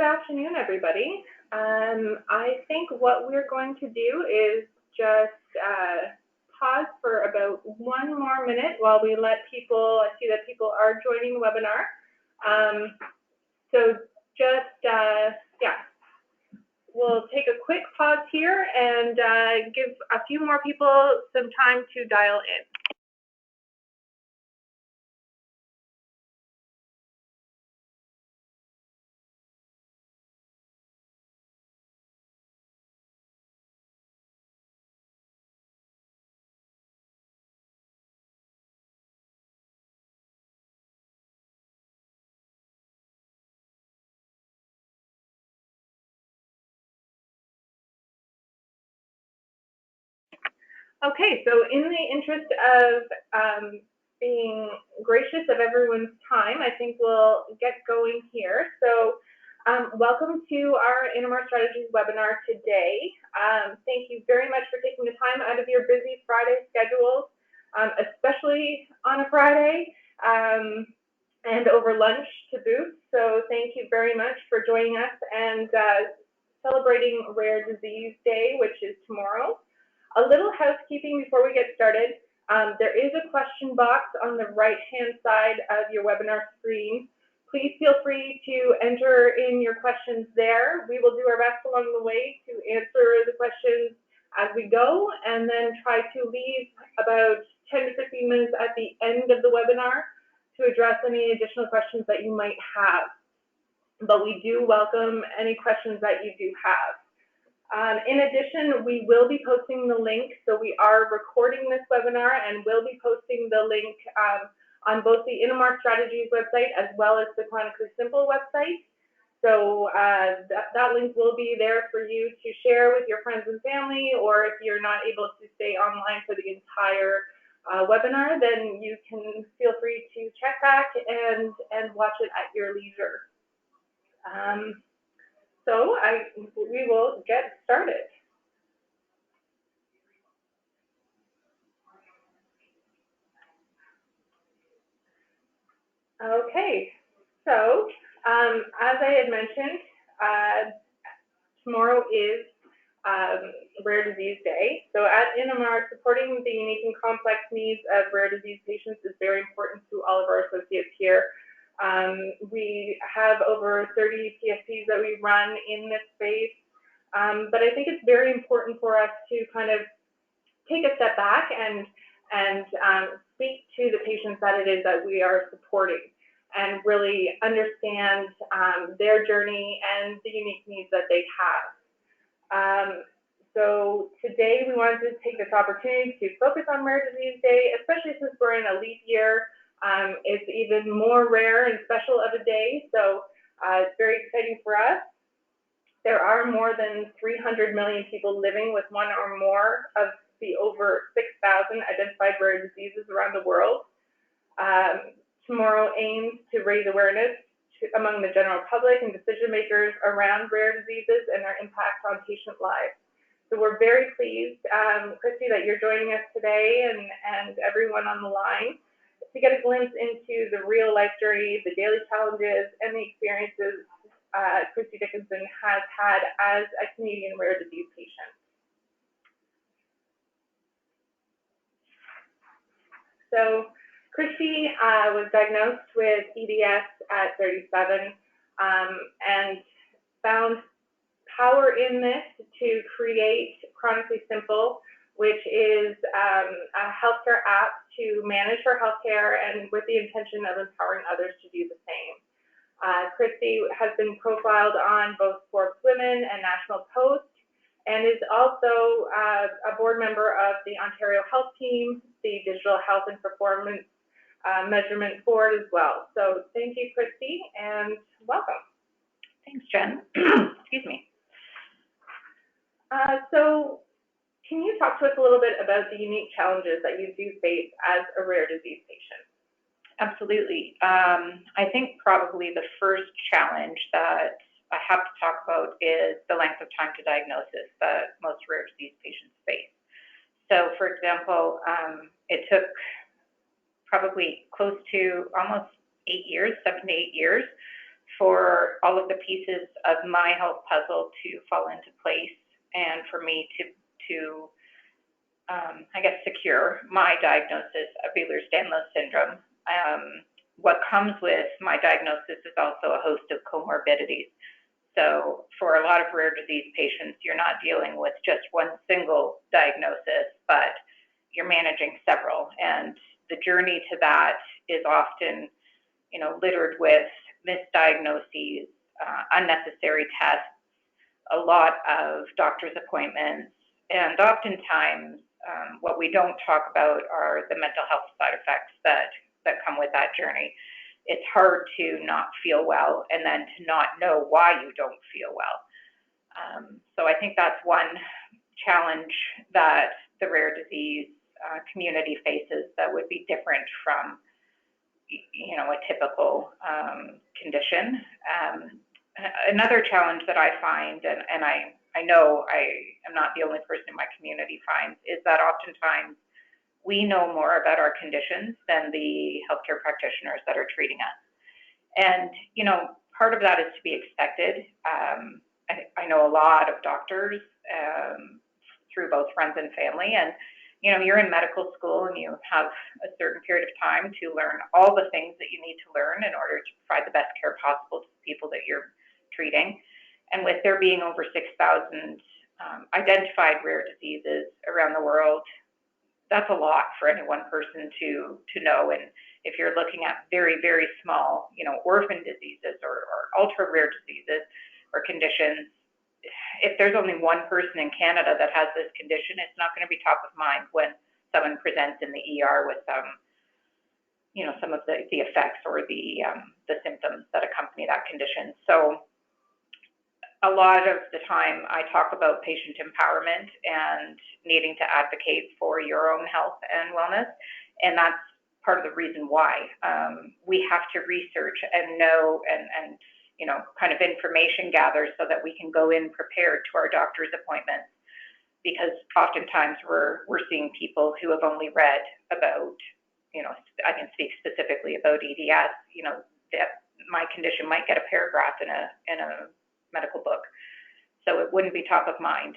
good afternoon, everybody. I think what we're going to do is just pause for about 1 more minute while we let people, I see that people are joining the webinar. So just, yeah, we'll take a quick pause here and give a few more people some time to dial in. Okay, so in the interest of being gracious of everyone's time, I think we'll get going here. So welcome to our NMR Strategies webinar today. Thank you very much for taking the time out of your busy Friday schedules, especially on a Friday and over lunch to boot. So thank you very much for joining us and celebrating Rare Disease Day, which is tomorrow. A little housekeeping before we get started. There is a question box on the right-hand side of your webinar screen. Please feel free to enter in your questions there. We will do our best along the way to answer the questions as we go, and then try to leave about 10 to 15 minutes at the end of the webinar to address any additional questions that you might have. But we do welcome any questions that you do have. In addition, we will be posting the link. So we are recording this webinar and will be posting the link on both the NMR Strategies website as well as the Chronically Simple website. So that link will be there for you to share with your friends and family, or if you're not able to stay online for the entire webinar, then you can feel free to check back and watch it at your leisure. So we will get started. Okay, so as I had mentioned, tomorrow is Rare Disease Day. So at NMR, supporting the unique and complex needs of rare disease patients is very important to all of our associates here. We have over 30 PSPs that we run in this space, but I think it's very important for us to kind of take a step back and speak to the patients that it is that we are supporting and really understand their journey and the unique needs that they have. So today we wanted to take this opportunity to focus on Rare Disease Day, especially since we're in a leap year. It's even more rare and special of a day, so it's very exciting for us. There are more than 300 million people living with one or more of the over 6,000 identified rare diseases around the world. Tomorrow aims to raise awareness among the general public and decision makers around rare diseases and their impact on patient lives. So we're very pleased, Christy, that you're joining us today and everyone on the line to get a glimpse into the real life journey, the daily challenges, and the experiences Christy Dickinson has had as a Canadian rare disease patient. So Christy was diagnosed with EDS at 37 and found power in this to create Chronically Simple, which is a healthcare app to manage her healthcare and with the intention of empowering others to do the same. Christy has been profiled on both Forbes Women and National Post, and is also a board member of the Ontario Health Team, the Digital Health and Performance Measurement Board as well. So thank you, Christy, and welcome. Thanks, Jen. Excuse me. So can you talk to us a little bit about the unique challenges that you do face as a rare disease patient? Absolutely. I think probably the first challenge that I have to talk about is the length of time to diagnosis that most rare disease patients face. So, for example, it took probably close to almost 8 years, 7 to 8 years, for all of the pieces of my health puzzle to fall into place and for me to I guess, secure my diagnosis of Ehlers-Danlos syndrome. What comes with my diagnosis is also a host of comorbidities. So for a lot of rare disease patients, you're not dealing with just one single diagnosis, but you're managing several. And the journey to that is often, littered with misdiagnoses, unnecessary tests, a lot of doctor's appointments, and oftentimes what we don't talk about are the mental health side effects that come with that journey. It's hard to not feel well and then to not know why you don't feel well. So I think that's one challenge that the rare disease community faces that would be different from, a typical condition. Another challenge that I find, and I know I am not the only person in my community finds, is that oftentimes we know more about our conditions than the healthcare practitioners that are treating us. And, part of that is to be expected. I know a lot of doctors through both friends and family, and, you're in medical school and you have a certain period of time to learn all the things that you need to learn in order to provide the best care possible to the people that you're treating. And with there being over 6,000 identified rare diseases around the world, that's a lot for any one person to know. And if you're looking at very, very small, orphan diseases or ultra rare diseases or conditions, if there's only one person in Canada that has this condition, it's not going to be top of mind when someone presents in the ER with some of the effects or the symptoms that accompany that condition. So a lot of the time I talk about patient empowerment and needing to advocate for your own health and wellness, and that's part of the reason why we have to research and know and kind of information gather so that we can go in prepared to our doctor's appointments, because oftentimes we're seeing people who have only read about, I can speak specifically about EDS, that my condition might get a paragraph in a medical book. So it wouldn't be top of mind.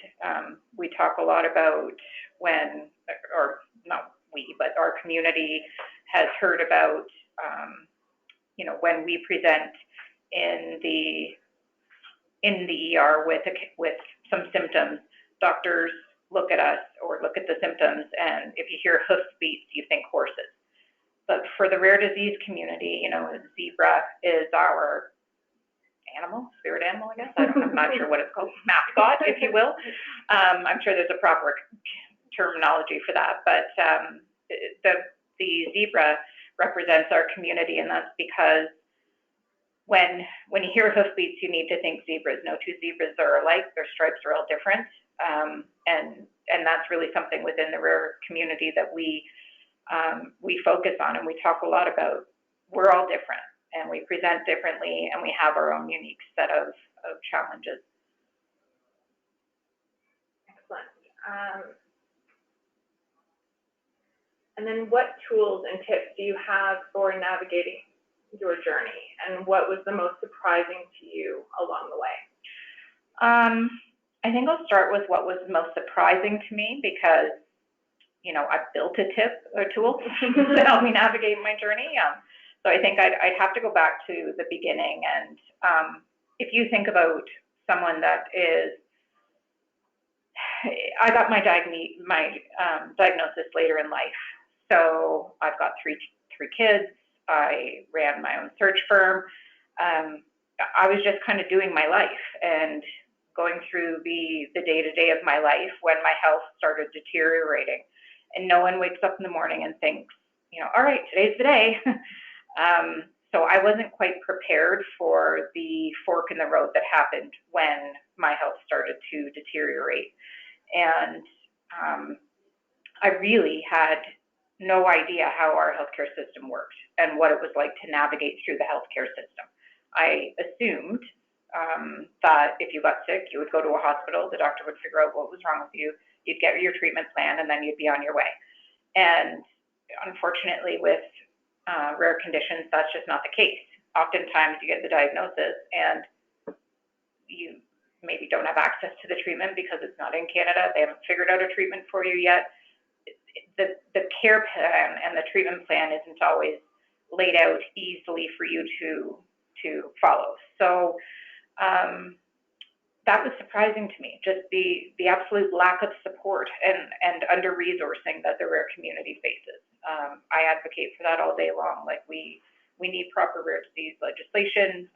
We talk a lot about when, or not we, but our community has heard about, when we present in the ER with some symptoms, doctors look at us or look at the symptoms, and if you hear hoofbeats, you think horses. But for the rare disease community, zebra is our spirit animal, I guess. I'm not sure what it's called, mascot, if you will. I'm sure there's a proper terminology for that, but the zebra represents our community, and that's because when you hear hoofbeats, you need to think zebras. No two zebras are alike. Their stripes are all different, and that's really something within the rare community that we focus on, and we talk a lot about. We're all different, and we present differently, and we have our own unique set of challenges. Excellent. And then what tools and tips do you have for navigating your journey, and what was the most surprising to you along the way? I think I'll start with what was most surprising to me, because I built a tool to help me navigate my journey. So I think I'd have to go back to the beginning, and if you think about someone that is, I got my diagnosis later in life. So I've got three kids. I ran my own search firm. I was just kind of doing my life and going through the day-to-day of my life when my health started deteriorating. And no one wakes up in the morning and thinks, all right, today's the day. So I wasn't quite prepared for the fork in the road that happened when my health started to deteriorate. And I really had no idea how our healthcare system worked and what it was like to navigate through the healthcare system. I assumed that if you got sick, you would go to a hospital, the doctor would figure out what was wrong with you, you'd get your treatment plan, and then you'd be on your way. And unfortunately, with rare conditions, that's just not the case. oftentimes you get the diagnosis and you maybe don't have access to the treatment because it's not in Canada. They haven't figured out a treatment for you yet. The care plan and the treatment plan isn't always laid out easily for you to follow. So that was surprising to me, just the absolute lack of support and under-resourcing that the rare community faces. I advocate for that all day long. Like we need proper rare disease legislation.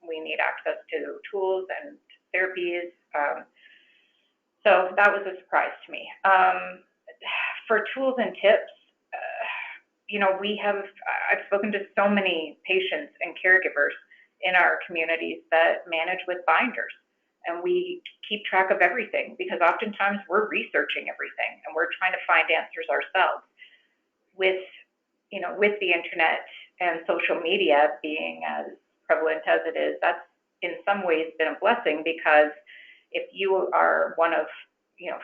We need access to tools and therapies. So that was a surprise to me. For tools and tips, I've spoken to so many patients and caregivers in our communities that manage with binders, and we keep track of everything because oftentimes we're researching everything and we're trying to find answers ourselves. With the internet and social media being as prevalent as it is, that's in some ways been a blessing, because if you are one of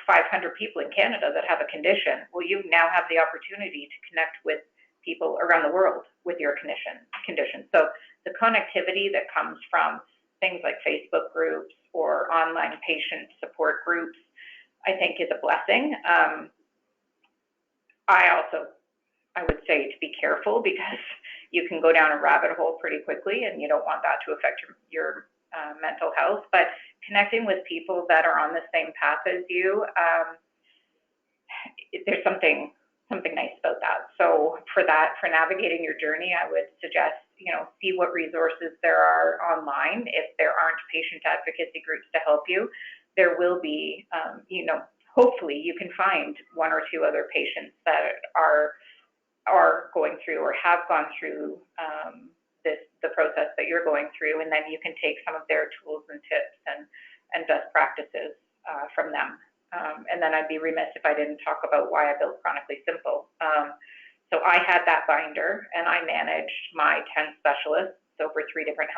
500 people in Canada that have a condition, well, you now have the opportunity to connect with people around the world with your condition. So the connectivity that comes from things like Facebook groups or online patient support groups, I think is a blessing. I would say to be careful, because you can go down a rabbit hole pretty quickly and you don't want that to affect your mental health. But connecting with people that are on the same path as you, there's something nice about that. So for navigating your journey, I would suggest, see what resources there are online. If there aren't patient advocacy groups to help you, there will be, hopefully you can find one or two other patients that are going through or have gone through the process that you're going through, and then you can take some of their tools and tips and best practices from them. And then I'd be remiss if I didn't talk about why I built Chronically Simple. So I had that binder, and I managed my 10 specialists over 3 different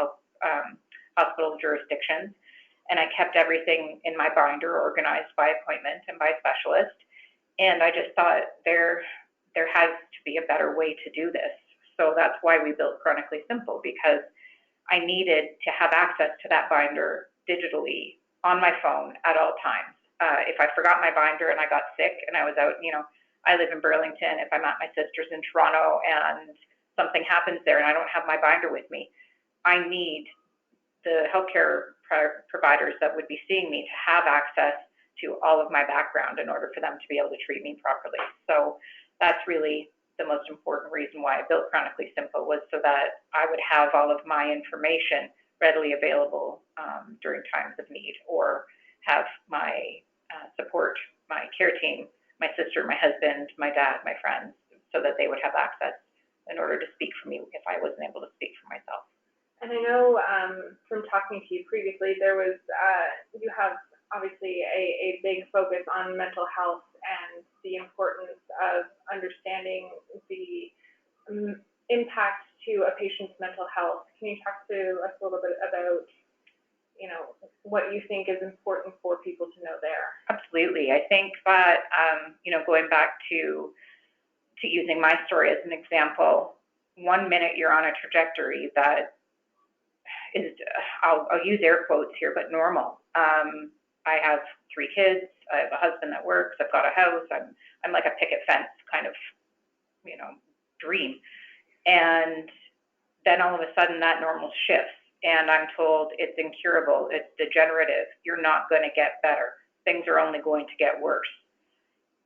hospital jurisdictions, and I kept everything in my binder organized by appointment and by specialist. And I just thought there has to be a better way to do this. So that's why we built Chronically Simple, because I needed to have access to that binder digitally on my phone at all times. If I forgot my binder and I got sick and I was out, I live in Burlington. If I'm at my sister's in Toronto and something happens there and I don't have my binder with me, I need the healthcare providers that would be seeing me to have access to all of my background in order for them to be able to treat me properly. So that's really the most important reason why I built Chronically Simple, was so that I would have all of my information readily available during times of need, or have my support, my care team, my sister, my husband, my dad, my friends, so that they would have access in order to speak for me if I wasn't able to speak for myself. And I know from talking to you previously, there was, you have obviously a big focus on mental health and the importance of understanding the impact to a patient's mental health. Can you talk to us a little bit about, what you think is important for people to know there? Absolutely. I think that, going back to using my story as an example, 1 minute you're on a trajectory that is, I'll use air quotes here, but normal. I have 3 kids. I have a husband that works. I've got a house. I'm like a picket fence kind of, dream. And then all of a sudden that normal shifts, and I'm told it's incurable, it's degenerative, you're not going to get better. Things are only going to get worse.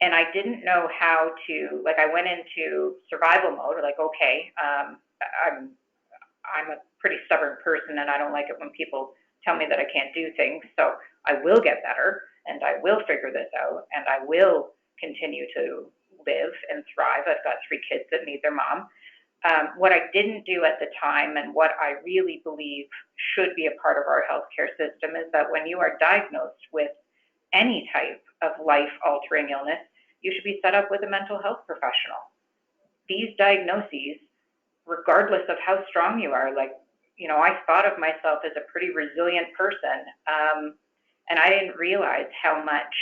And I didn't know how to, I went into survival mode, okay, I'm a pretty stubborn person, and I don't like it when people tell me that I can't do things, so I will get better, and I will figure this out, and I will continue to live and thrive. I've got 3 kids that need their mom. What I didn't do at the time, and what I really believe should be a part of our healthcare system, is that when you are diagnosed with any type of life-altering illness, you should be set up with a mental health professional. These diagnoses, regardless of how strong you are, I thought of myself as a pretty resilient person, and I didn't realize how much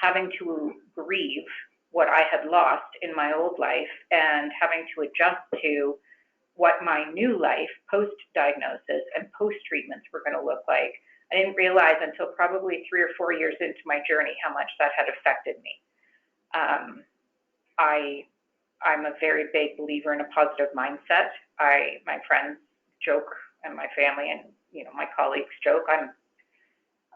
having to grieve what I had lost in my old life and having to adjust to what my new life post-diagnosis and post-treatments were going to look like. I didn't realize until probably 3 or 4 years into my journey how much that had affected me. I'm a very big believer in a positive mindset. My friends joke, and my family and my colleagues joke.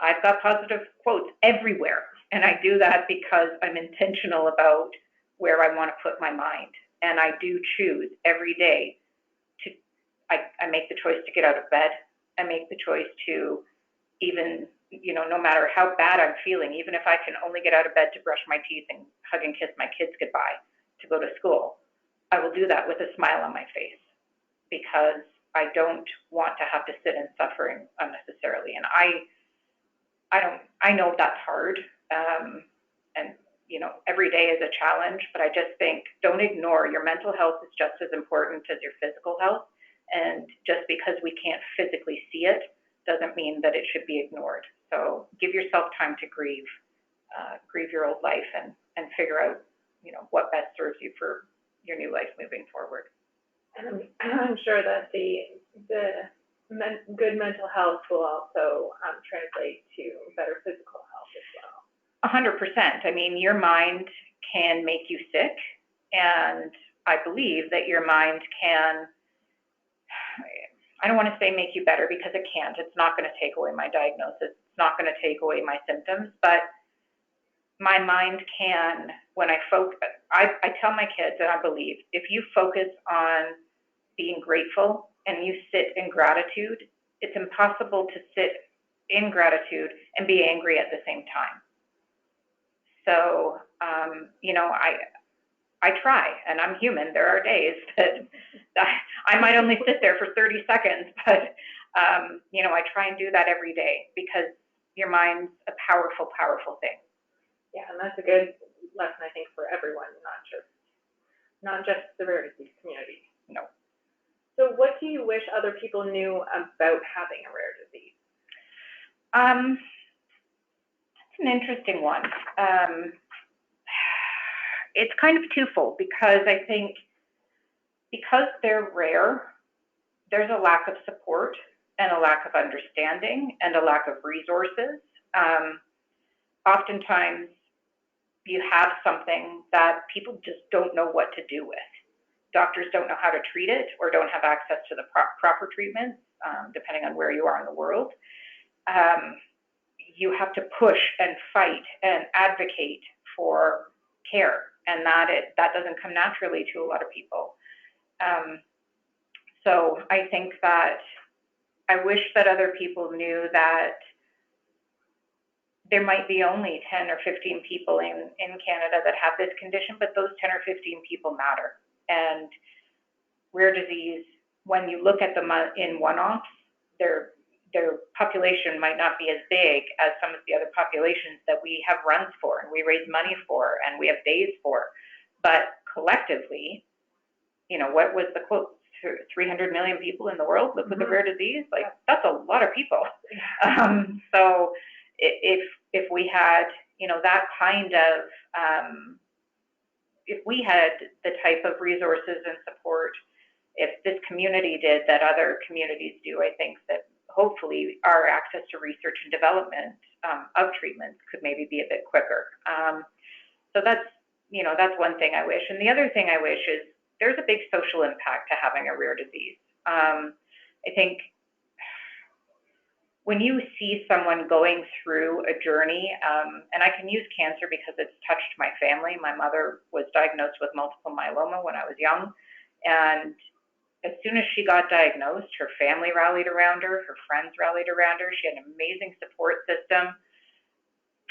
I've got positive quotes everywhere, and I do that because I'm intentional about where I want to put my mind, and I do choose every day to. I make the choice to get out of bed. I make the choice to even no matter how bad I'm feeling, even if I can only get out of bed to brush my teeth and hug and kiss my kids goodbye to go to school, I will do that with a smile on my face because I don't want to have to sit in suffering unnecessarily. And I know that's hard. And every day is a challenge, but I just think don't ignore your mental health is just as important as your physical health. And just because we can't physically see it doesn't mean that it should be ignored. So give yourself time to grieve your old life and figure out, what best serves you for your new life moving forward. And I'm sure that the good mental health will also translate to better physical health as well. 100%. I mean, your mind can make you sick, and I believe that your mind can, I don't want to say make you better because it can't. It's not going to take away my diagnosis. It's not going to take away my symptoms, but my mind can, when I focus, I tell my kids, and I believe, if you focus on being grateful and you sit in gratitude, it's impossible to sit in gratitude and be angry at the same time. So, I try, and I'm human. There are days that I might only sit there for 30 seconds, but, I try and do that every day because your mind's a powerful, powerful thing. Yeah, and that's a good lesson, I think, for everyone, not just the rare disease community. No. So what do you wish other people knew about having a rare disease? That's an interesting one. It's kind of twofold because I think because they're rare, there's a lack of support and a lack of understanding and a lack of resources. Oftentimes, you have something that people just don't know what to do with. Doctors don't know how to treat it or don't have access to the proper treatments, depending on where you are in the world. You have to push and fight and advocate for care, and that doesn't come naturally to a lot of people. So I think that I wish that other people knew that there might be only 10 or 15 people in Canada that have this condition, but those 10 or 15 people matter. And rare disease, when you look at them in one-offs, their population might not be as big as some of the other populations that we have runs for and we raise money for and we have days for. But collectively, what was the quote? 300 million people in the world live with a rare disease. Like, that's a lot of people. So if we had, that kind of, if we had the type of resources and support, if this community did that other communities do, I think that hopefully our access to research and development of treatments could maybe be a bit quicker. So that's one thing I wish. And the other thing I wish is there's a big social impact to having a rare disease. I think when you see someone going through a journey, and I can use cancer because it's touched my family. My mother was diagnosed with multiple myeloma when I was young, and as soon as she got diagnosed, her family rallied around her, her friends rallied around her. She had an amazing support system.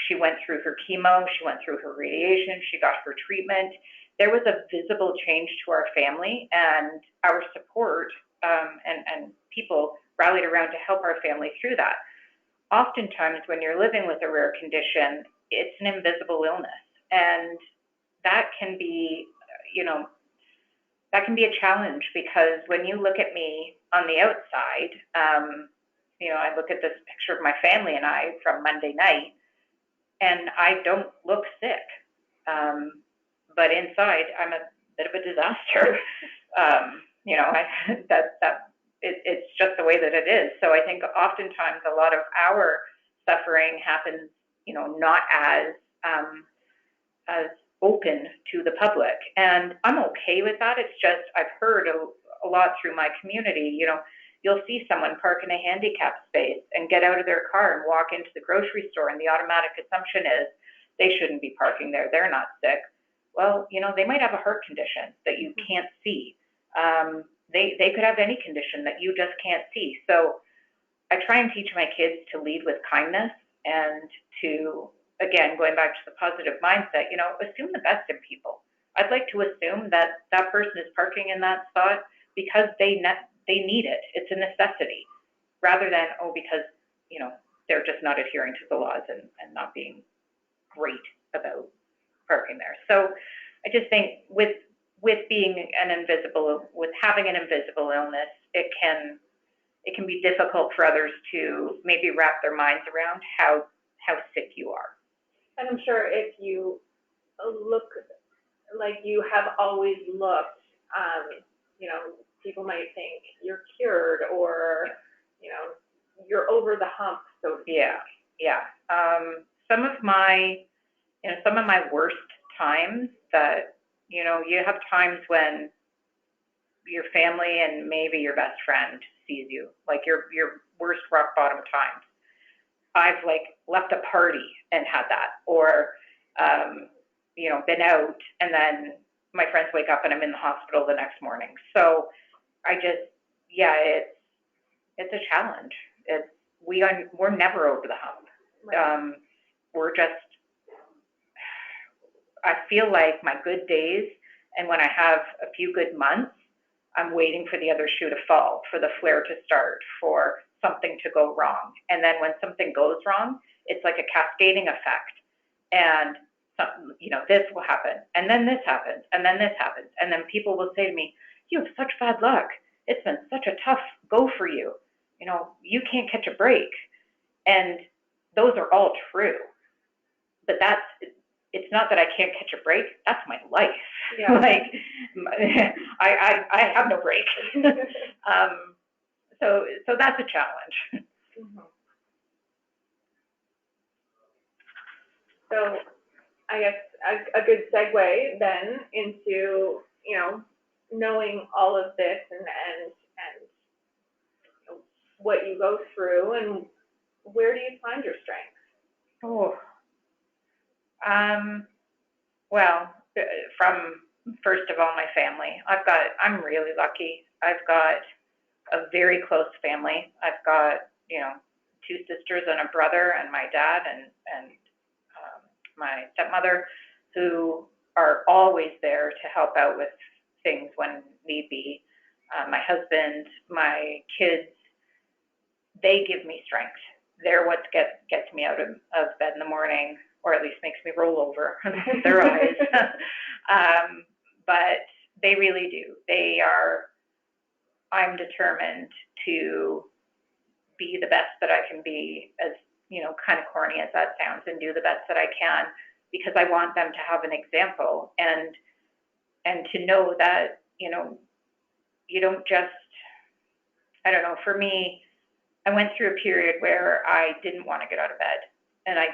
She went through her chemo, she went through her radiation, she got her treatment. There was a visible change to our family, and our support and people rallied around to help our family through that. Oftentimes, when you're living with a rare condition, it's an invisible illness, and that can be, that can be a challenge because when you look at me on the outside, I look at this picture of my family and I from Monday night, and I don't look sick. But inside, I'm a bit of a disaster. It's just the way that it is. So I think oftentimes a lot of our suffering happens, not as open to the public. And I'm okay with that. It's just, I've heard a lot through my community, you'll see someone park in a handicap space and get out of their car and walk into the grocery store, and the automatic assumption is they shouldn't be parking there. They're not sick. Well, they might have a heart condition that you can't see. They could have any condition that you just can't see. So I try and teach my kids to lead with kindness and to, again, going back to the positive mindset, assume the best in people. I'd like to assume that that person is parking in that spot because they need it. It's a necessity, rather than, because, they're just not adhering to the laws and not being great about parking there. So I just think with having an invisible illness, it can be difficult for others to maybe wrap their minds around how sick you are. And I'm sure if you look like you have always looked, people might think you're cured or, you're over the hump, so to speak. Yeah. Some of my worst times that, you have times when your family and maybe your best friend sees you, like your worst rock bottom times. I've left a party and had that, or, been out and then my friends wake up and I'm in the hospital the next morning. So it's a challenge. We're never over the hump. Right. I feel like my good days, and when I have a few good months, I'm waiting for the other shoe to fall, for the flare to start, for something to go wrong. And then when something goes wrong, it's like a cascading effect. And this will happen, and then this happens, and then this happens. And then people will say to me, you have such bad luck. It's been such a tough go for you. You can't catch a break. And those are all true. But it's not that I can't catch a break. That's my life. Yeah. I have no break. So that's a challenge. Mm-hmm. So I guess a good segue then into, knowing all of this and what you go through, and where do you find your strength? Well, from first of all, my family. I'm really lucky. I've got a very close family. I've got, 2 sisters and a brother, and my dad and my stepmother, who are always there to help out with things when need be. My husband, my kids, they give me strength. They're what gets me out of bed in the morning, or at least makes me roll over their eyes. But they really do. I'm determined to be the best that I can be, as, kind of corny as that sounds, and do the best that I can, because I want them to have an example and to know that, you don't just, I don't know, for me, I went through a period where I didn't want to get out of bed, and I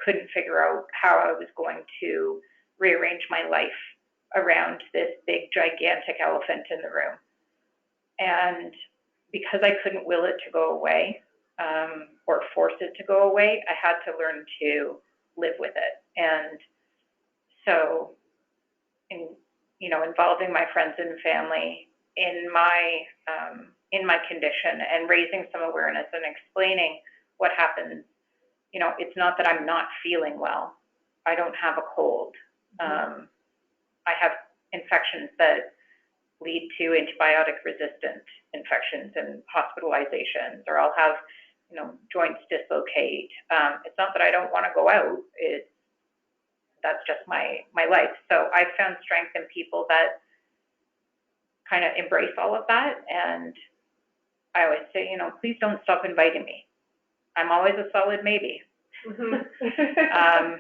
couldn't figure out how I was going to rearrange my life around this big, gigantic elephant in the room. And because I couldn't will it to go away, or force it to go away, I had to learn to live with it. And so, involving my friends and family in my condition, and raising some awareness and explaining what happens. It's not that I'm not feeling well. I don't have a cold. I have infections that lead to antibiotic-resistant infections and hospitalizations, or I'll have, joints dislocate. It's not that I don't want to go out. That's just my life. So I've found strength in people that kind of embrace all of that. And I always say, please don't stop inviting me. I'm always a solid maybe. Mm-hmm. And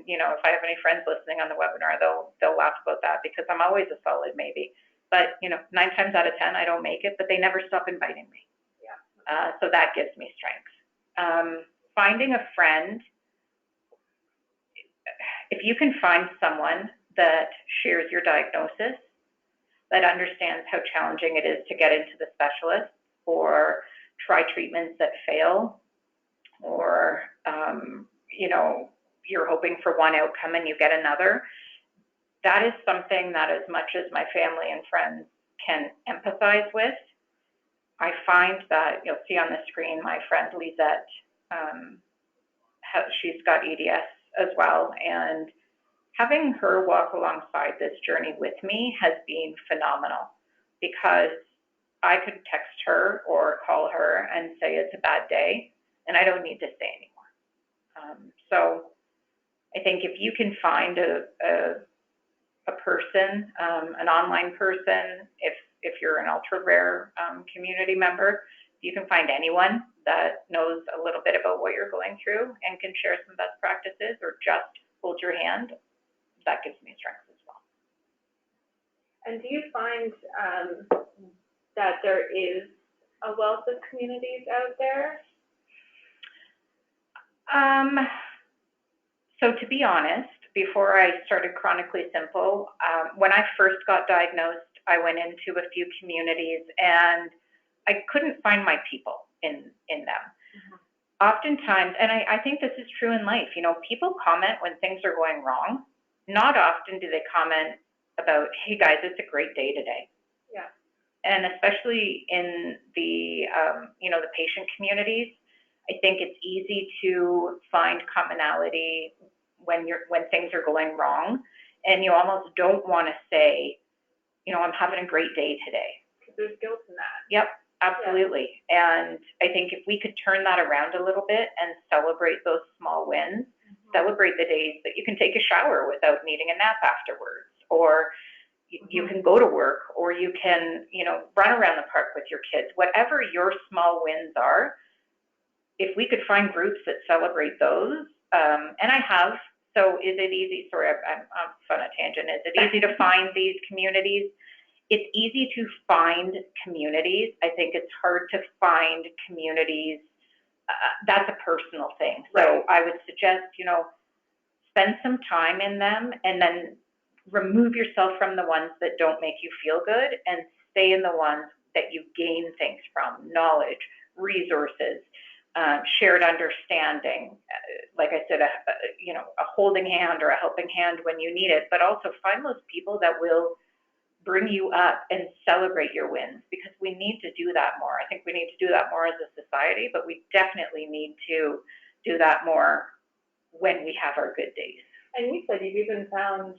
if I have any friends listening on the webinar, they'll laugh about that, because I'm always a solid maybe. but 9 times out of 10 I don't make it, but they never stop inviting me. Yeah. So that gives me strength. Finding a friend, if you can find someone that shares your diagnosis, that understands how challenging it is to get into the specialist or try treatments that fail, or you're hoping for one outcome and you get another, that is something that, as much as my family and friends can empathize with, I find that you'll see on the screen my friend Lisette, she's got EDS as well, and having her walk alongside this journey with me has been phenomenal, because I could text her or call her and say it's a bad day, and I don't need to say anymore. So I think if you can find a person, an online person, if you're an ultra rare community member, you can find anyone that knows a little bit about what you're going through and can share some best practices or just hold your hand, that gives me strength as well. And do you find that there is a wealth of communities out there? So to be honest, before I started Chronically Simple, when I first got diagnosed, I went into a few communities and I couldn't find my people in them. Mm-hmm. Oftentimes, and I think this is true in life, people comment when things are going wrong. Not often do they comment about, hey guys, it's a great day today. Yeah. And especially in the, the patient communities, I think it's easy to find commonality when things are going wrong, and you almost don't want to say, I'm having a great day today. Because there's guilt in that. Yep, absolutely. Yeah. And I think if we could turn that around a little bit and celebrate those small wins, celebrate the days that you can take a shower without needing a nap afterwards, or you can go to work, or you can, run around the park with your kids, whatever your small wins are. If we could find groups that celebrate those, and I have, so is it easy, sorry, I'm on a tangent, is it easy to find these communities? It's easy to find communities. I think it's hard to find communities. That's a personal thing. So right. I would suggest, spend some time in them and then remove yourself from the ones that don't make you feel good and stay in the ones that you gain things from, knowledge, resources, shared understanding, like I said, a holding hand or a helping hand when you need it, but also find those people that will bring you up and celebrate your wins, because we need to do that more. I think we need to do that more as a society, but we definitely need to do that more when we have our good days. And you said you've even found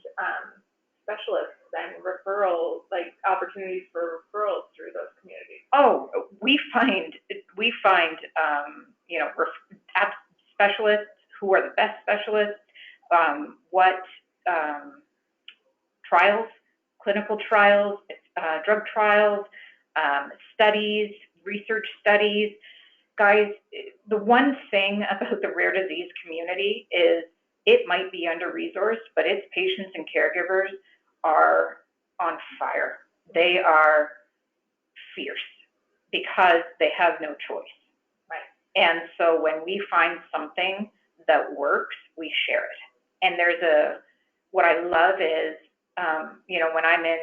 specialists and referrals, like opportunities for referrals through those communities. Oh, we find specialists who are the best specialists, what trials, clinical trials, drug trials, studies, research studies. Guys, the one thing about the rare disease community is it might be under-resourced, but its patients and caregivers are on fire. They are fierce because they have no choice. Right. And so when we find something that works, we share it. And what I love is, when I'm in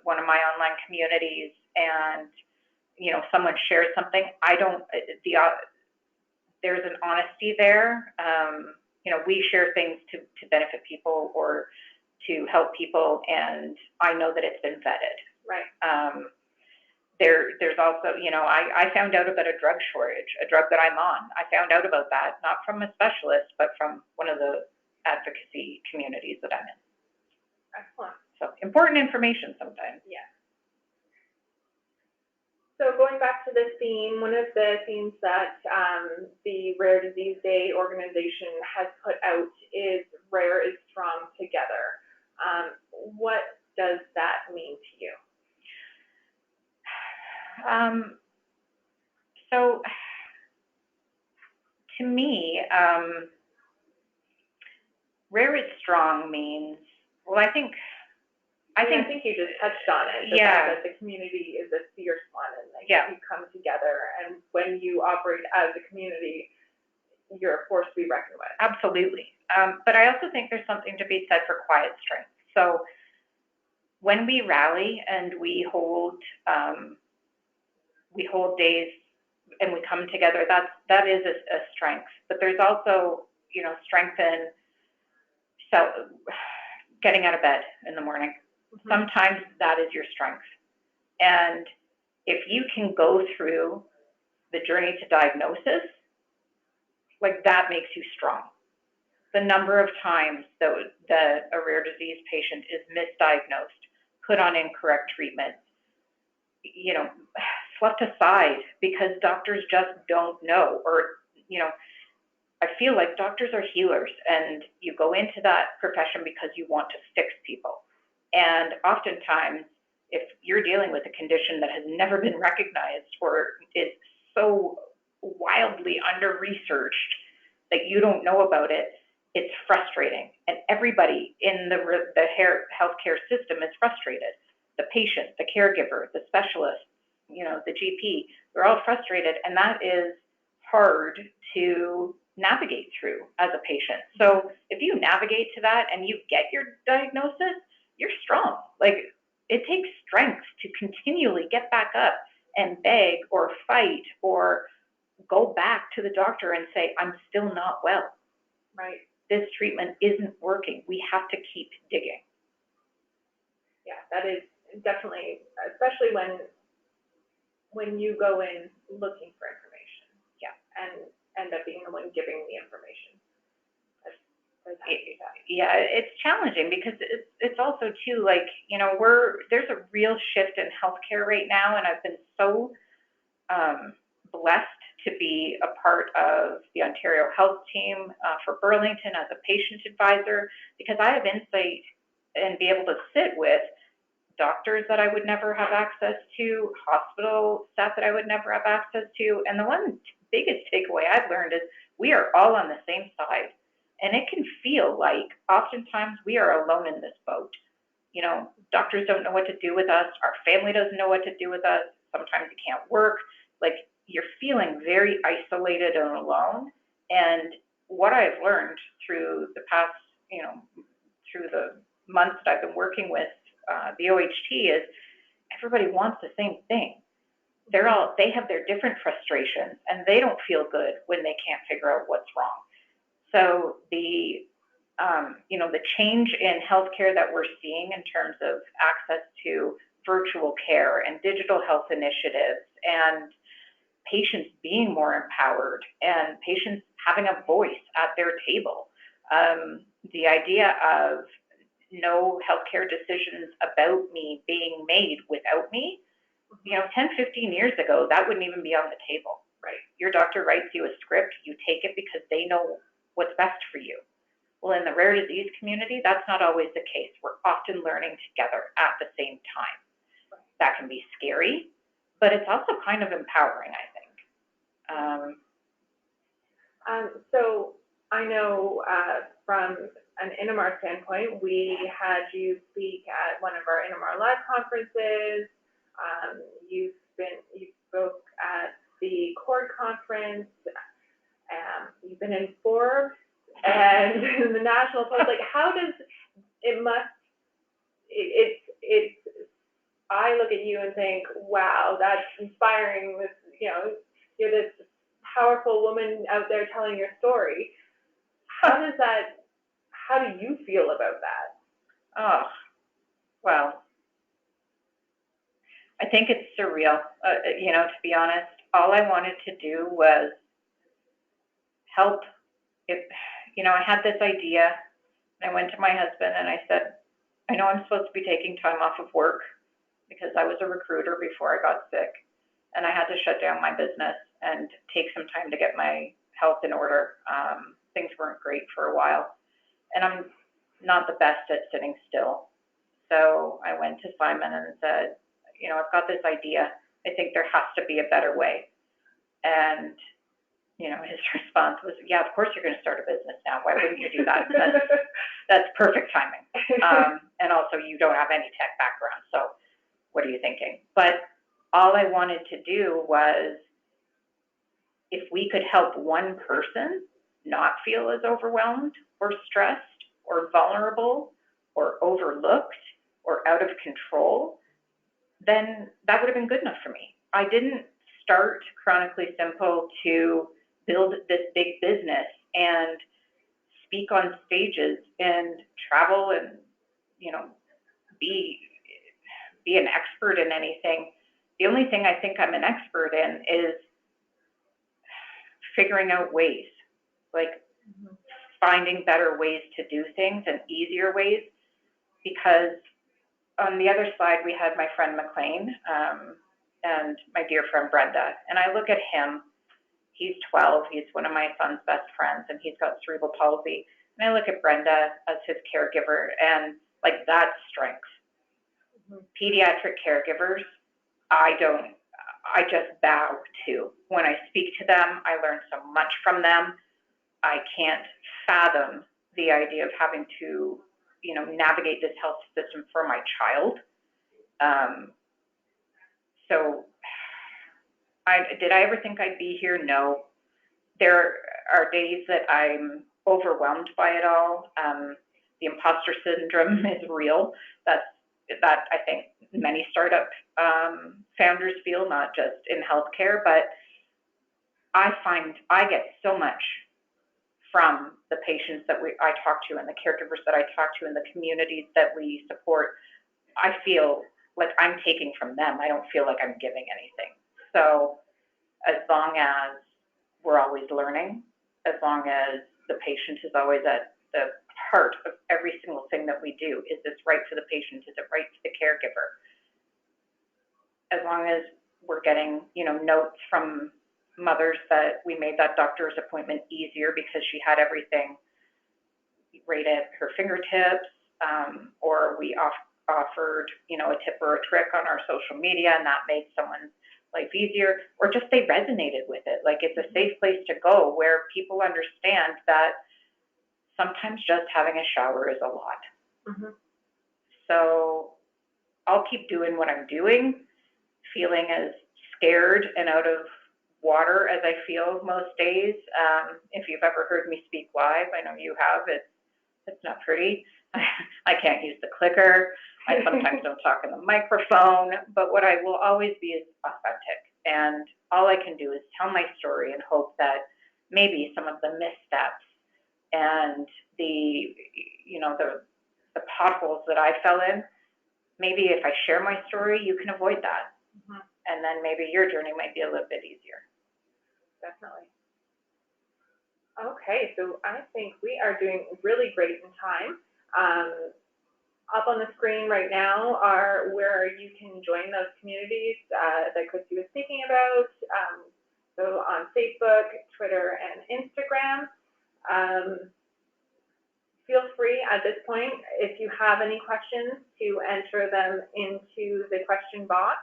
one of my online communities and, someone shares something, there's an honesty there. We share things to benefit people or to help people, and I know that it's been vetted. Right. There's also, I found out about a drug shortage, a drug that I'm on. I found out about that, not from a specialist, but from one of the advocacy communities that I'm in. Excellent. So important information sometimes. Yeah. So going back to this theme, one of the themes that the Rare Disease Day organization has put out is Rare is Strong Together. What does that mean to you? So to me, Rare is Strong means, well, I think I I think you just touched on it. The fact that the community is a fierce one, and like you come together, and when you operate as a community, you're a force to be reckoned with. Absolutely. But I also think there's something to be said for quiet strength. So when we rally and we hold days and we come together, that is a strength. But there's also, you know, strength in getting out of bed in the morning. Mm-hmm. Sometimes that is your strength. And if you can go through the journey to diagnosis, like that makes you strong. The number of times that a rare disease patient is misdiagnosed, put on incorrect treatment, you know, swept aside because doctors just don't know, or, you know, I feel like doctors are healers, and you go into that profession because you want to fix people. And oftentimes, if you're dealing with a condition that has never been recognized or is so wildly under-researched that you don't know about it, it's frustrating. And everybody in the healthcare system is frustrated. The patient, the caregiver, the specialist, you know, the GP, they're all frustrated, and that is hard to navigate through as a patient. So if you navigate to that and you get your diagnosis, you're strong. Like, it takes strength to continually get back up and beg or fight or go back to the doctor and say, I'm still not well. Right. This treatment isn't working. We have to keep digging. Yeah, that is definitely, especially when you go in looking for information. Yeah. And end up being the one giving the information. Yeah, it's challenging because it's also too, like, you know, there's a real shift in healthcare right now, and I've been so blessed to be a part of the Ontario Health team for Burlington as a patient advisor, because I have insight and be able to sit with doctors that I would never have access to, hospital staff that I would never have access to. And the one biggest takeaway I've learned is we are all on the same side. And it can feel like oftentimes we are alone in this boat. You know, doctors don't know what to do with us. Our family doesn't know what to do with us. Sometimes you can't work. Like, you're feeling very isolated and alone. And what I've learned through the past, you know, through the months that I've been working with the OHT is everybody wants the same thing. They have their different frustrations, and they don't feel good when they can't figure out what's wrong. So the change in healthcare that we're seeing in terms of access to virtual care and digital health initiatives, and patients being more empowered, and patients having a voice at their table. The idea of no healthcare decisions about me being made without me, you know, 10, 15 years ago, that wouldn't even be on the table, right? Your doctor writes you a script, you take it because they know what's best for you. Well, in the rare disease community, that's not always the case. We're often learning together at the same time. That can be scary, but it's also kind of empowering, I think. So I know from an NMR standpoint, we had you speak at one of our NMR Live conferences. You spoke at the CORD conference. You've been in Forbes and the National Post. Like, how does I look at you and think, wow, that's inspiring. This, you know, you're this powerful woman out there telling your story. How do you feel about that? Oh, well, I think it's surreal. You know, to be honest, all I wanted to do was help. I had this idea, and I went to my husband and I said, I know I'm supposed to be taking time off of work because I was a recruiter before I got sick, and I had to shut down my business and take some time to get my health in order. Things weren't great for a while, and I'm not the best at sitting still. So I went to Simon and said, you know, I've got this idea. I think there has to be a better way. And you know, his response was, yeah, of course you're going to start a business now. Why wouldn't you do that? That's perfect timing. And also you don't have any tech background, so what are you thinking? But all I wanted to do was, if we could help one person not feel as overwhelmed or stressed or vulnerable or overlooked or out of control, then that would have been good enough for me. I didn't start Chronically Simple to build this big business and speak on stages and travel and, you know, be an expert in anything. The only thing I think I'm an expert in is figuring out ways, like finding better ways to do things and easier ways. Because on the other side, we had my friend McLean and my dear friend Brenda. And I look at him, he's 12, he's one of my son's best friends, and he's got cerebral palsy. And I look at Brenda as his caregiver, and like, that's strength. Pediatric caregivers, I just bow to. When I speak to them, I learn so much from them. I can't fathom the idea of having to, you know, navigate this health system for my child. So did I ever think I'd be here? No. There are days that I'm overwhelmed by it all. The imposter syndrome is real. That I think many startup founders feel, not just in healthcare, but I find I get so much from the patients that I talk to and the caregivers that I talk to and the communities that we support. I feel like I'm taking from them. I don't feel like I'm giving anything. So as long as we're always learning, as long as the patient is always at the heart of every single thing that we do, is this right for the patient? Is it right for the caregiver? As long as we're getting, you know, notes from mothers that we made that doctor's appointment easier because she had everything right at her fingertips, or we offered, you know, a tip or a trick on our social media and that made someone's life easier, or just they resonated with it. Like, it's a safe place to go where people understand that sometimes just having a shower is a lot. So I'll keep doing what I'm doing, feeling as scared and out of water as I feel most days. If you've ever heard me speak live, I know you have, it's not pretty. I can't use the clicker. I sometimes don't talk in the microphone, but what I will always be is authentic. And all I can do is tell my story and hope that maybe some of the missteps and the, you know, the potholes that I fell in, maybe if I share my story, you can avoid that. And then maybe your journey might be a little bit easier. Definitely. Okay, so I think we are doing really great in time. Up on the screen right now are where you can join those communities that Christy was speaking about. So on Facebook, Twitter, and Instagram. Feel free at this point, if you have any questions, to enter them into the question box.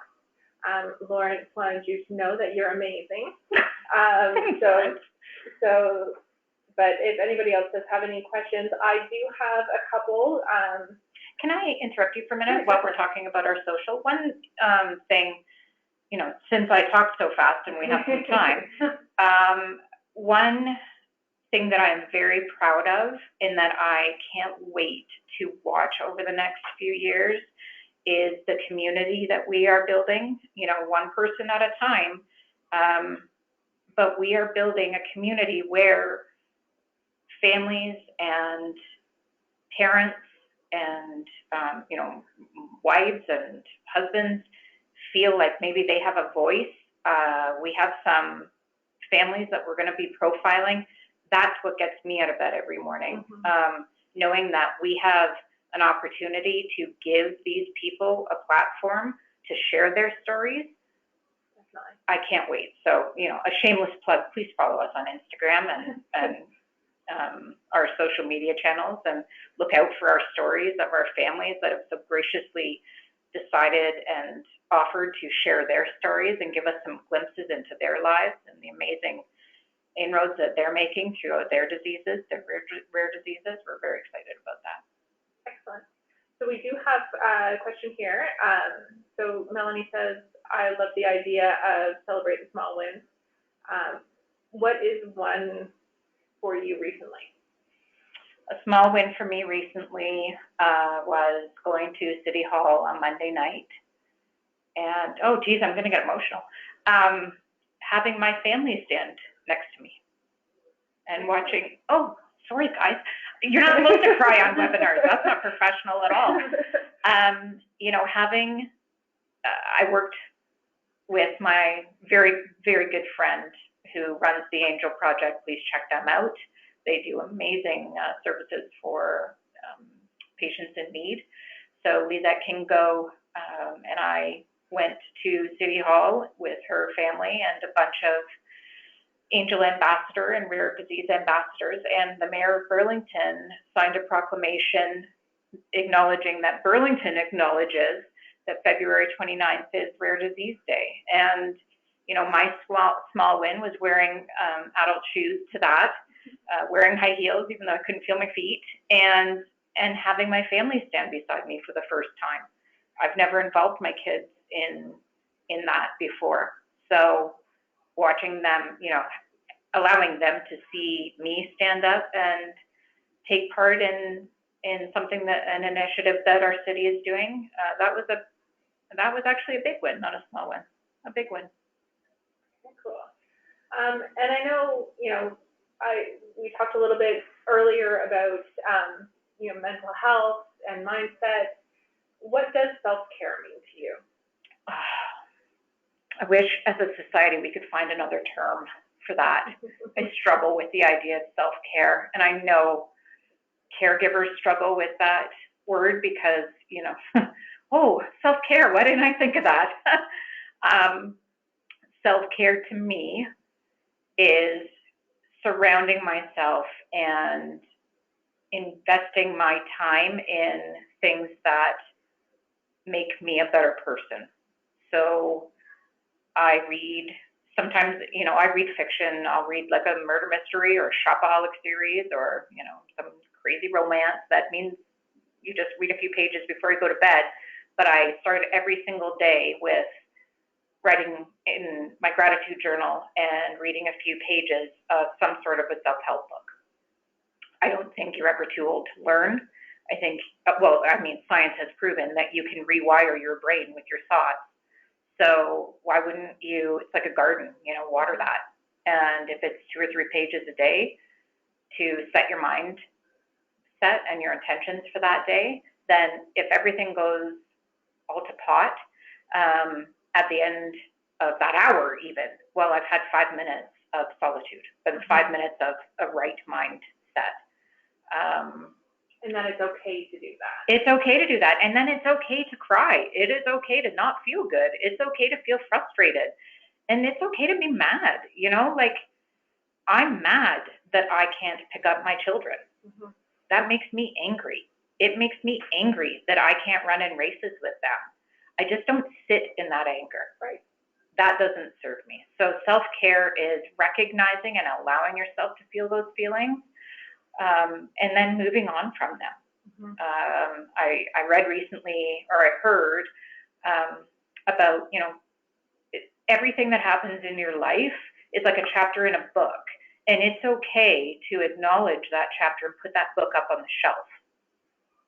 Lawrence wanted you to know that you're amazing. But if anybody else does have any questions, I do have a couple. Can I interrupt you for a minute while we're talking about our social? One thing, you know, since I talk so fast and we have some time, one thing that I'm very proud of and that I can't wait to watch over the next few years is the community that we are building, you know, one person at a time. But we are building a community where families and parents and, you know, wives and husbands feel like maybe they have a voice. We have some families that we're going to be profiling. That's what gets me out of bed every morning, knowing that we have an opportunity to give these people a platform to share their stories. I can't wait. So, you know, a shameless plug, please follow us on Instagram and our social media channels, and look out for our stories of our families that have so graciously decided and offered to share their stories and give us some glimpses into their lives and the amazing inroads that they're making throughout their diseases, their rare diseases. We're very excited about that. Excellent. So we do have a question here. So Melanie says, I love the idea of celebrate the small wins. What is one for you recently? A small win for me recently was going to City Hall on Monday night. And, oh, geez, I'm going to get emotional. Having my family stand next to me and watching, oh, sorry, guys. You're not supposed to cry on webinars. That's not professional at all. You know, I worked with my very, very good friend who runs the Angel Project. Please check them out. They do amazing services for patients in need. So Lisette Kingo and I went to City Hall with her family and a bunch of Angel Ambassador and Rare Disease Ambassadors, and the Mayor of Burlington signed a proclamation acknowledging that Burlington acknowledges that February 29th is Rare Disease Day. And, you know, my small win was wearing adult shoes to that, wearing high heels even though I couldn't feel my feet, and having my family stand beside me for the first time. I've never involved my kids in that before. So watching them, you know, allowing them to see me stand up and take part in something an initiative that our city is doing, that was actually a big win, not a small win, a big win. Cool. And I know, you know, we talked a little bit earlier about, you know, mental health and mindset. What does self-care mean to you? I wish as a society we could find another term for that. I struggle with the idea of self-care, and I know caregivers struggle with that word because, you know, oh, self-care, why didn't I think of that? Self-care to me is surrounding myself and investing my time in things that make me a better person. So I read, sometimes, you know, I read fiction. I'll read like a murder mystery or a shopaholic series or, you know, some crazy romance. That means you just read a few pages before you go to bed. But I start every single day with writing in my gratitude journal and reading a few pages of some sort of a self-help book. I don't think you're ever too old to learn. I think, well, I mean, science has proven that you can rewire your brain with your thoughts. So why wouldn't you, it's like a garden, you know, water that. And if it's 2 or 3 pages a day to set your mind set and your intentions for that day, then if everything goes all to pot, at the end of that hour even, well, I've had 5 minutes of solitude, but it's 5 minutes of a right mindset. And then it's okay to do that. It's okay to do that. And then it's okay to cry. It is okay to not feel good. It's okay to feel frustrated. And it's okay to be mad. You know, like, I'm mad that I can't pick up my children. Mm-hmm. That makes me angry. It makes me angry that I can't run in races with them. I just don't sit in that anger. Right. That doesn't serve me. So self-care is recognizing and allowing yourself to feel those feelings. And then moving on from them. Mm-hmm. I read recently, or I heard about, you know, everything that happens in your life is like a chapter in a book, and it's okay to acknowledge that chapter and put that book up on the shelf.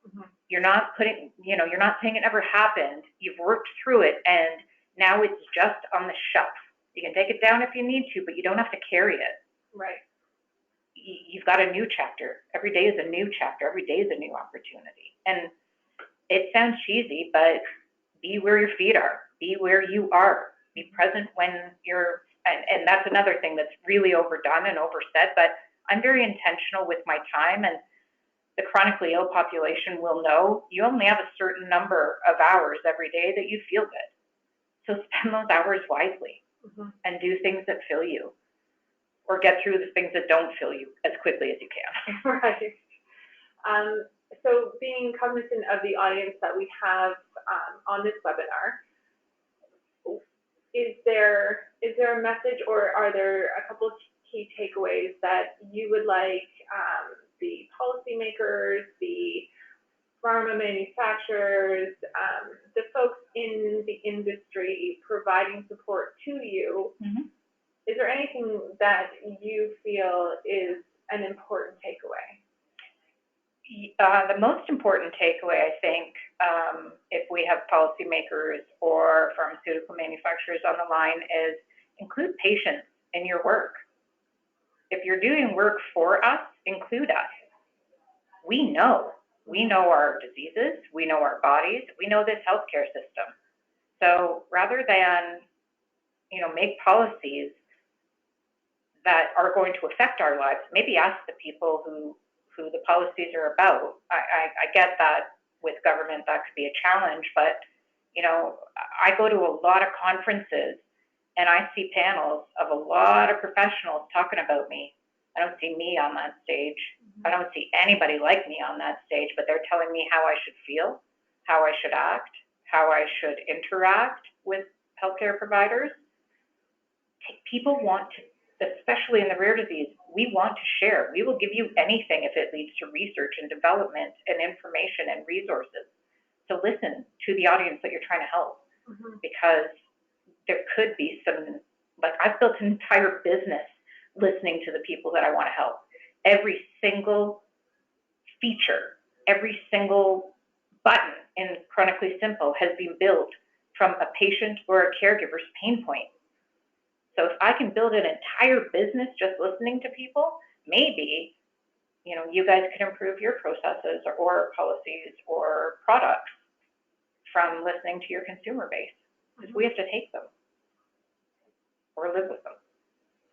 Mm-hmm. You're not putting, you know, you're not saying it never happened. You've worked through it, and now it's just on the shelf. You can take it down if you need to, but you don't have to carry it. Right. You've got a new chapter. Every day is a new chapter. Every day is a new opportunity. And it sounds cheesy, but be where your feet are. Be where you are. Be present when you're, and that's another thing that's really overdone and oversaid, but I'm very intentional with my time, and the chronically ill population will know you only have a certain number of hours every day that you feel good. So spend those hours wisely. Mm-hmm. And do things that fill you. Or get through the things that don't fill you as quickly as you can. Right. So being cognizant of the audience that we have on this webinar, is there a message, or are there a couple of key takeaways that you would like the policymakers, the pharma manufacturers, the folks in the industry providing support to you? Mm-hmm. Is there anything that you feel is an important takeaway? The most important takeaway, I think, if we have policymakers or pharmaceutical manufacturers on the line, is include patients in your work. If you're doing work for us, include us. We know our diseases, we know our bodies, we know this healthcare system. So rather than, make policies that are going to affect our lives, maybe ask the people who the policies are about. I get that with government that could be a challenge, but I go to a lot of conferences and I see panels of a lot of professionals talking about me. I don't see me on that stage. I don't see anybody like me on that stage, but they're telling me how I should feel, how I should act, how I should interact with healthcare providers. People want to, especially in the rare disease, we want to share. We will give you anything if it leads to research and development and information and resources. So listen to the audience that you're trying to help, because there could be some, I've built an entire business listening to the people that I want to help. Every single feature, every single button in Chronically Simple has been built from a patient or a caregiver's pain point. So if I can build an entire business just listening to people, maybe, you guys can improve your processes or policies or products from listening to your consumer base, because we have to take them or live with them.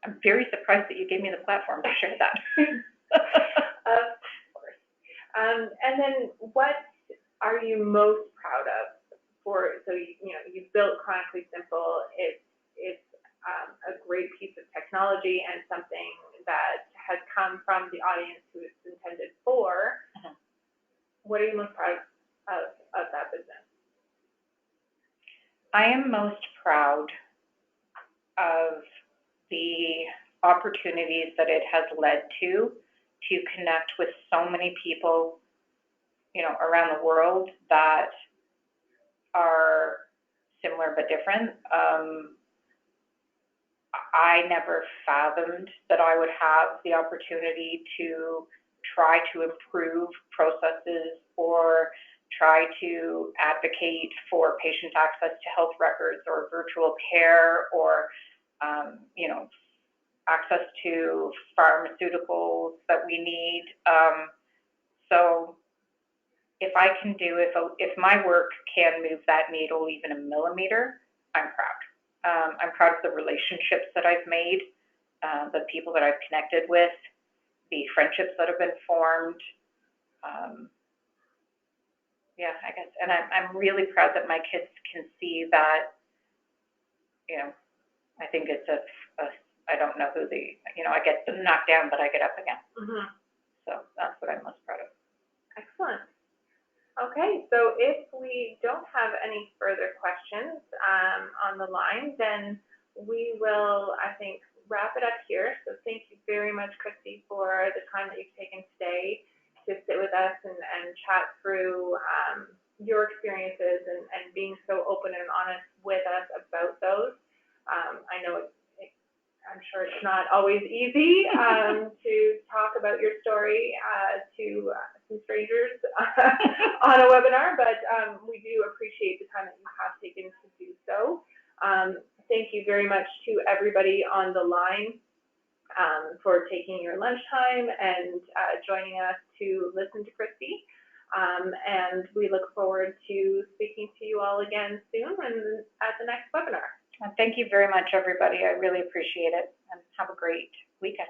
I'm very surprised that you gave me the platform to share that. Of course. And then what are you most proud of so you've built Chronically Simple. It's a great piece of technology and something that has come from the audience who it's intended for. What are you most proud of that business? I am most proud of the opportunities that it has led to connect with so many people, around the world that are similar but different. I never fathomed that I would have the opportunity to try to improve processes or try to advocate for patient access to health records or virtual care or, access to pharmaceuticals that we need. So if my work can move that needle even a millimeter, I'm proud. I'm proud of the relationships that I've made, the people that I've connected with, the friendships that have been formed. I guess, and I'm really proud that my kids can see that, I think it's I don't know who I get knocked down, but I get up again. So that's what I'm most proud of. Excellent. Okay, so if we don't have any further questions on the line, then we will, I think, wrap it up here. So thank you very much, Christy, for the time that you've taken today to sit with us and chat through your experiences and being so open and honest with us about those. I know I'm sure it's not always easy to talk about your story to some strangers on a webinar, but we do appreciate the time that you have taken to do so. Thank you very much to everybody on the line for taking your lunchtime and joining us to listen to Christy. And we look forward to speaking to you all again soon and at the next webinar. Thank you very much, everybody. I really appreciate it, and have a great weekend.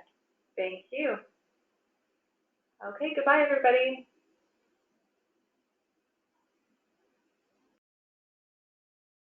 Thank you. Okay, goodbye, everybody.